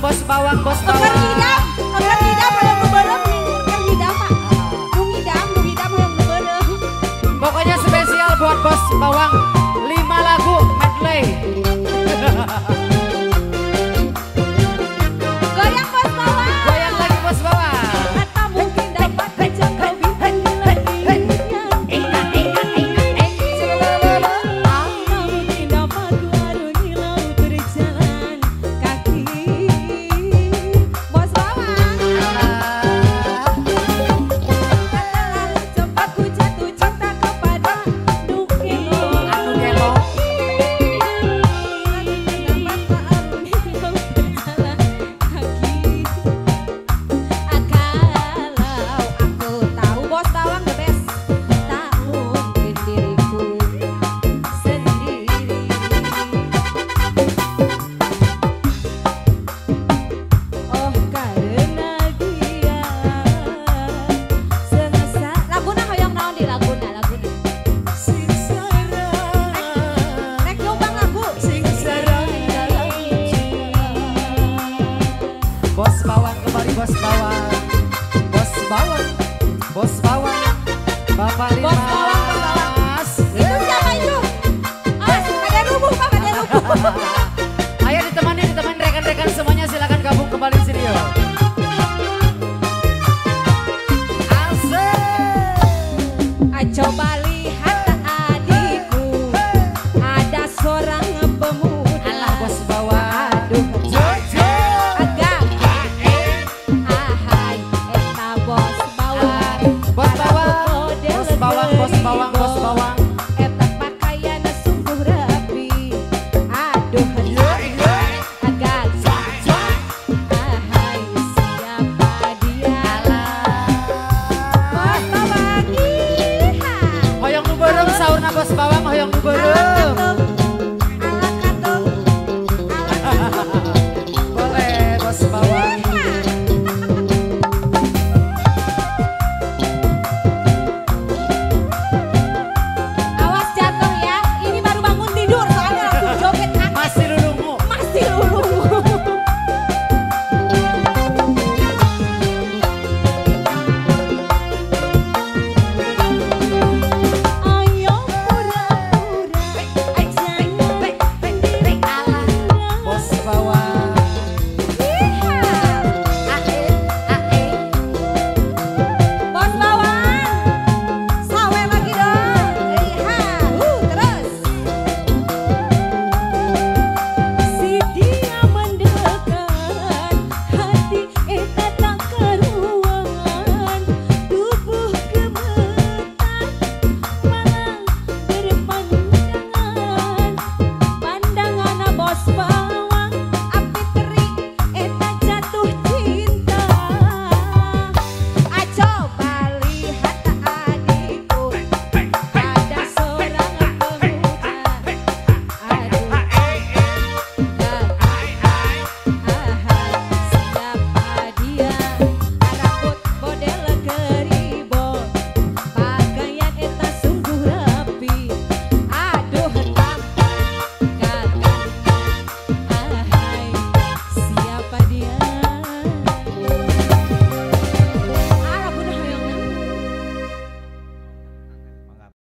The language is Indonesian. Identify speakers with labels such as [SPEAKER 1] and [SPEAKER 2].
[SPEAKER 1] bos bawang, bos
[SPEAKER 2] Oker
[SPEAKER 1] bawang.
[SPEAKER 2] ngidam hoyong nu beureum nih. Oker ngidam Pak. Nu ngidam hoyong nu beureum.
[SPEAKER 1] Pokoknya spesial buat bos bawang 5 lagu medley.
[SPEAKER 2] Goyang bos bawang.
[SPEAKER 1] Goyang lagi bos bawang.
[SPEAKER 2] Atau mungkin dapat menjangkau bintang langitnya. Atau mungkin dapat warungi laut berjalan kaki. Bos bawang. Terlalu cepat ku jatuh cinta kepada Nukilo.
[SPEAKER 1] Anu gelo. Bos bawang kembali bos bawang. Bos bawang. Bos bawang. Bapak
[SPEAKER 2] Bos bawang, bos bawang.
[SPEAKER 1] Limas.
[SPEAKER 2] Itu siapa itu? Ada rubuh Pak, ada rubuh.
[SPEAKER 1] Ayo ditemani rekan-rekan semuanya, silakan gabung kembali di sini yuk. Asik.
[SPEAKER 2] Coba lihat adikku, ada seorang pemuda.
[SPEAKER 1] Alah bos bawang.
[SPEAKER 2] Aduh, agak ahai, eta bos bawang.
[SPEAKER 1] Bos bawang. Bos bawang, bos bawang, bos bawang.
[SPEAKER 2] Eta pakaian sungguh rapi. Aduh, agak ahai, siapa dia? Bos bawang, iha.
[SPEAKER 1] Hoyong nu beureum saurna bos bawang, hoyong nu beureum. Boleh bos bawang.
[SPEAKER 2] Awas jatuh ya, ini baru bangun tidur soalnya langsung joget kaki.
[SPEAKER 1] Masih lulungu.
[SPEAKER 2] Masih lulu. Ayo pura-pura jangan
[SPEAKER 1] Bos bawang.
[SPEAKER 2] Bos bawang, sawe lagi dong. Terus. Si dia mendekat, hati eta tak keruangan, tubuh gemetar, malah berpandangan, pandangan bos bawang.